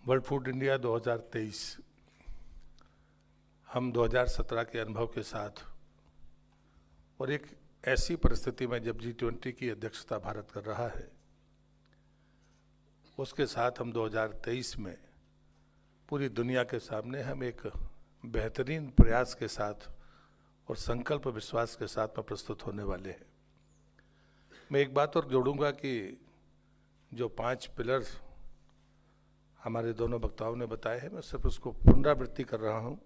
World food India 2023 हम 2017 के अनुभव के साथ और एक ऐसी परिस्थिति में जब G20 की अध्यक्षता भारत कर रहा है, उसके साथ हम 2023 में पूरी दुनिया के सामने हम एक बेहतरीन प्रयास के साथ और संकल्प विश्वास के साथ में प्रस्तुत होने वाले हैं। मैं एक बात और जोड़ूंगा कि जो 5 पिलर्स हमारे दोनों वक्ताओं ने बताए हैं, मैं सिर्फ उसको पुनरावृत्ति कर रहा हूँ।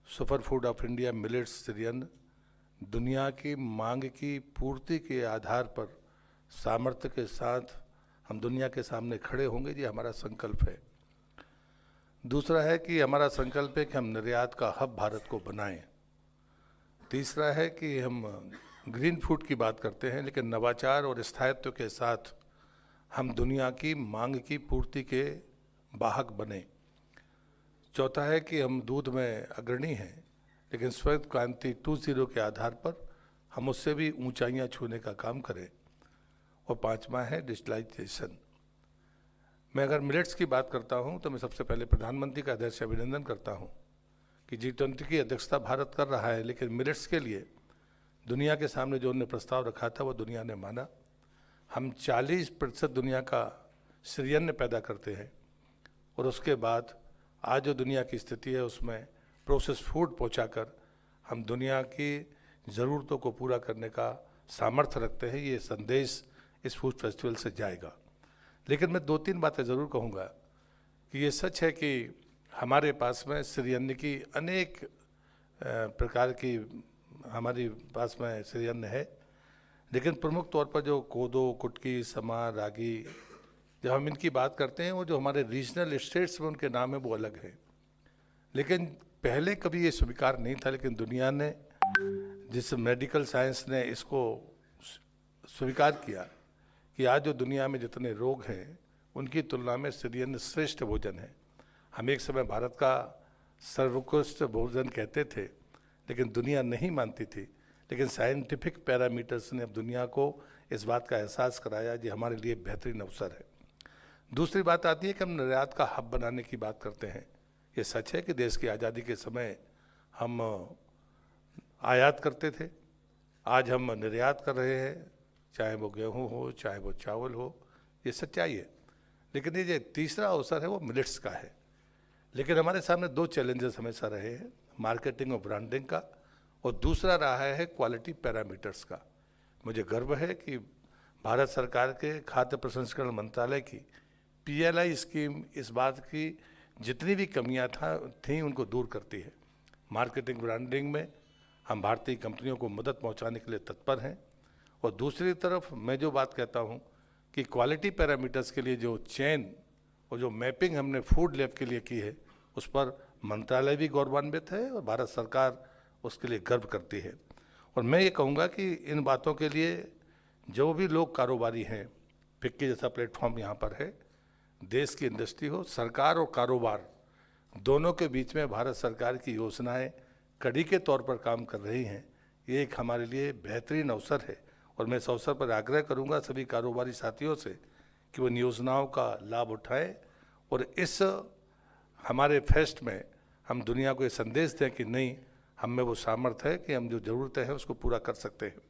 Super food of India millets Syrian दुनिया की मांग की पूर्ति के आधार पर सामर्थ्य के साथ हम दुनिया के सामने खड़े होंगे, ये हमारा संकल्प है। दूसरा है कि हमारा संकल्प है कि हम निर्यात का हब भारत को बनाएं। तीसरा है कि हम ग्रीन फूड की बात करते हैं, लेकिन नवाचार और स्थायित्व के साथ हम दुनिया की मांग की पूर्ति के वाहक बने। चौथा है कि हम दूध में अग्रणी हैं, लेकिन श्वेत क्रांति 2.0 के आधार पर हम उससे भी ऊंचाइयां छूने का काम करें। और पांचवा है डिजिटलाइजेशन। मैं अगर मिलेट्स की बात करता हूं तो मैं सबसे पहले प्रधानमंत्री का हृदय से अभिनंदन करता हूं कि G20 की अध्यक्षता भारत कर रहा है, लेकिन मिलेट्स के लिए दुनिया के सामने जो उन्होंने प्रस्ताव रखा था वो दुनिया ने माना। हम 40% दुनिया का सिरियन पैदा करते हैं और उसके बाद आज जो दुनिया की स्थिति है उसमें प्रोसेस फूड पहुंचाकर हम दुनिया की ज़रूरतों को पूरा करने का सामर्थ्य रखते हैं। ये संदेश इस फूड फेस्टिवल से जाएगा। लेकिन मैं 2-3 बातें ज़रूर कहूँगा कि ये सच है कि हमारे पास में सिरियन की अनेक प्रकार की हमारे पास में सिरियन है, लेकिन प्रमुख तौर पर जो कोदो, कुटकी, समा, रागी, जब हम इनकी बात करते हैं वो जो हमारे रीजनल स्टेट्स में उनके नाम है वो अलग है। लेकिन पहले कभी ये स्वीकार नहीं था, लेकिन दुनिया ने, जिस मेडिकल साइंस ने इसको स्वीकार किया कि आज जो दुनिया में जितने रोग हैं उनकी तुलना में सिरियन श्रेष्ठ भोजन है। हम एक समय भारत का सर्वोत्कृष्ट भोजन कहते थे, लेकिन दुनिया नहीं मानती थी। लेकिन साइंटिफिक पैरामीटर्स ने अब दुनिया को इस बात का एहसास कराया, ये हमारे लिए बेहतरीन अवसर है। दूसरी बात आती है कि हम निर्यात का हब बनाने की बात करते हैं। ये सच है कि देश की आज़ादी के समय हम आयात करते थे, आज हम निर्यात कर रहे हैं, चाहे वो गेहूं हो, चाहे वो चावल हो, ये सच्चाई है। लेकिन ये जो तीसरा अवसर है वो मिलेट्स का है। लेकिन हमारे सामने 2 चैलेंजेस हमेशा रहे हैं, मार्केटिंग और ब्रांडिंग का, और दूसरा रहा है क्वालिटी पैरामीटर्स का। मुझे गर्व है कि भारत सरकार के खाद्य प्रसंस्करण मंत्रालय की PLI स्कीम इस बात की जितनी भी कमियां थीं उनको दूर करती है। मार्केटिंग ब्रांडिंग में हम भारतीय कंपनियों को मदद पहुंचाने के लिए तत्पर हैं। और दूसरी तरफ मैं जो बात कहता हूं कि क्वालिटी पैरामीटर्स के लिए जो चेन और जो मैपिंग हमने फूड लैब के लिए की है, उस पर मंत्रालय भी गौरवान्वित है और भारत सरकार उसके लिए गर्व करती है। और मैं ये कहूँगा कि इन बातों के लिए जो भी लोग कारोबारी हैं, फिक्की जैसा प्लेटफॉर्म यहाँ पर है, देश की इंडस्ट्री हो, सरकार और कारोबार दोनों के बीच में भारत सरकार की योजनाएं कड़ी के तौर पर काम कर रही हैं। ये एक हमारे लिए बेहतरीन अवसर है और मैं इस अवसर पर आग्रह करूंगा सभी कारोबारी साथियों से कि वो इन योजनाओं का लाभ उठाएं और इस हमारे फेस्ट में हम दुनिया को ये संदेश दें कि नहीं, हम में वो सामर्थ्य है कि हम जो ज़रूरतें हैं उसको पूरा कर सकते हैं।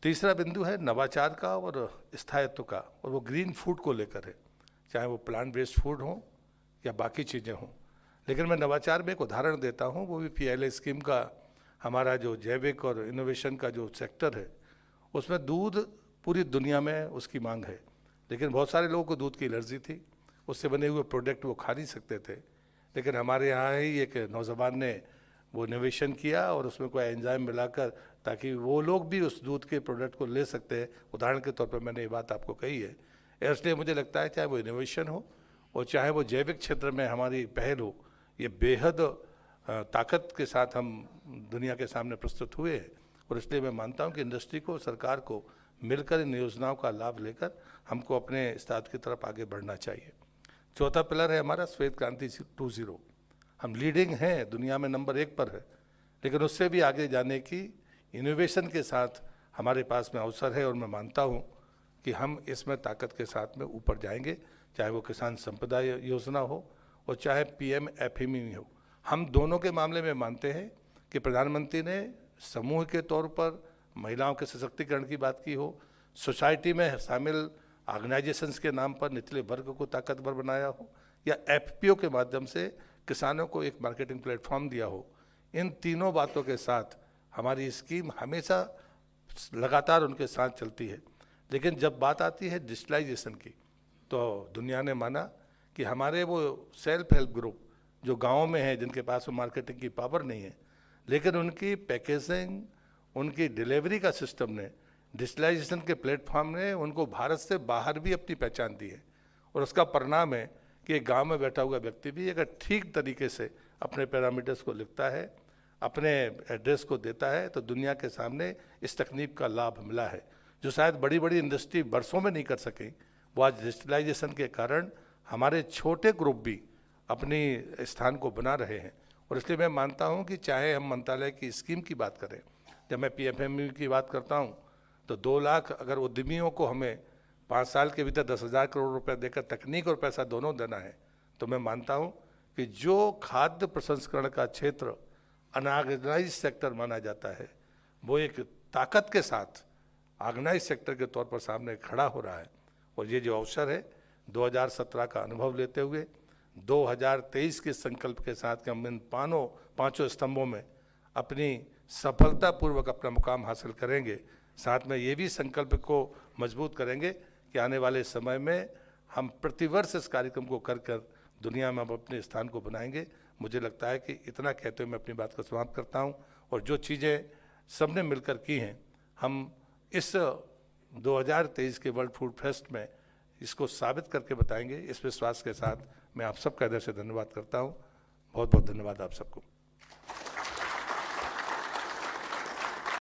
तीसरा बिंदु है नवाचार का और स्थायित्व का, और वो ग्रीन फूड को लेकर है, चाहे वो प्लांट बेस्ड फूड हो या बाकी चीज़ें हों। लेकिन मैं नवाचार में एक उदाहरण देता हूँ, वो भी PLI स्कीम का। हमारा जो जैविक और इनोवेशन का जो सेक्टर है, उसमें दूध पूरी दुनिया में उसकी मांग है, लेकिन बहुत सारे लोगों को दूध की एलर्जी थी, उससे बने हुए प्रोडक्ट वो खा नहीं सकते थे। लेकिन हमारे यहाँ ही एक नौजवान ने वो इनोवेशन किया और उसमें कोई एंजाइम मिलाकर, ताकि वो लोग भी उस दूध के प्रोडक्ट को ले सकते हैं। उदाहरण के तौर पर मैंने ये बात आपको कही है। इसलिए मुझे लगता है चाहे वो इनोवेशन हो और चाहे वो जैविक क्षेत्र में हमारी पहल हो, ये बेहद ताकत के साथ हम दुनिया के सामने प्रस्तुत हुए हैं। और इसलिए मैं मानता हूँ कि इंडस्ट्री को, सरकार को मिलकर इन योजनाओं का लाभ लेकर हमको अपने स्टार्ट की तरफ आगे बढ़ना चाहिए। चौथा पिलर है हमारा श्वेत क्रांति 2.0। हम लीडिंग हैं, दुनिया में नंबर 1 पर है, लेकिन उससे भी आगे जाने की इनोवेशन के साथ हमारे पास में अवसर है और मैं मानता हूँ कि हम इसमें ताकत के साथ में ऊपर जाएंगे। चाहे वो किसान संपदा योजना हो और चाहे PM FME हो। हम दोनों के मामले में मानते हैं कि प्रधानमंत्री ने समूह के तौर पर महिलाओं के सशक्तिकरण की बात की हो, सोसाइटी में शामिल ऑर्गेनाइजेशंस के नाम पर निचले वर्ग को ताकतवर बनाया हो, या FPO के माध्यम से किसानों को एक मार्केटिंग प्लेटफॉर्म दिया हो। इन तीनों बातों के साथ हमारी स्कीम हमेशा लगातार उनके साथ चलती है। लेकिन जब बात आती है डिजिटलाइजेशन की, तो दुनिया ने माना कि हमारे वो सेल्फ हेल्प ग्रुप जो गाँव में हैं, जिनके पास वो मार्केटिंग की पावर नहीं है, लेकिन उनकी पैकेजिंग, उनकी डिलीवरी का सिस्टम ने, डिजिटलाइजेशन के प्लेटफॉर्म ने उनको भारत से बाहर भी अपनी पहचान दी है। और उसका परिणाम है कि एक गांव में बैठा हुआ व्यक्ति भी अगर ठीक तरीके से अपने पैरामीटर्स को लिखता है, अपने एड्रेस को देता है, तो दुनिया के सामने इस तकनीक का लाभ मिला है, जो शायद बड़ी बड़ी इंडस्ट्री वर्षों में नहीं कर सकें। वो आज डिजिटलाइजेशन के कारण हमारे छोटे ग्रुप भी अपनी स्थान को बना रहे हैं। और इसलिए मैं मानता हूं कि चाहे हम मंत्रालय की स्कीम की बात करें, जब मैं PFME की बात करता हूं, तो 2 लाख अगर उद्यमियों को हमें 5 साल के भीतर 10,000 करोड़ रुपए देकर तकनीक और पैसा दोनों देना है, तो मैं मानता हूं कि जो खाद्य प्रसंस्करण का क्षेत्र अनऑर्गेनाइज सेक्टर माना जाता है, वो एक ताकत के साथ ऑर्गेनाइज सेक्टर के तौर पर सामने खड़ा हो रहा है। और ये जो अवसर है 2017 का अनुभव लेते हुए 2023 के संकल्प के साथ कि हम इन पांचों स्तंभों में अपनी सफलतापूर्वक अपना मुकाम हासिल करेंगे, साथ में ये भी संकल्प को मजबूत करेंगे कि आने वाले समय में हम प्रतिवर्ष इस कार्यक्रम को कर कर दुनिया में हम अपने स्थान को बनाएंगे। मुझे लगता है कि इतना कहते हुए मैं अपनी बात को समाप्त करता हूं। और जो चीज़ें सबने मिलकर की हैं, हम इस 2023 के वर्ल्ड फूड फेस्ट में इसको साबित करके बताएंगे। इस विश्वास के साथ मैं आप सबका हृदय से धन्यवाद करता हूं। बहुत बहुत धन्यवाद आप सबको।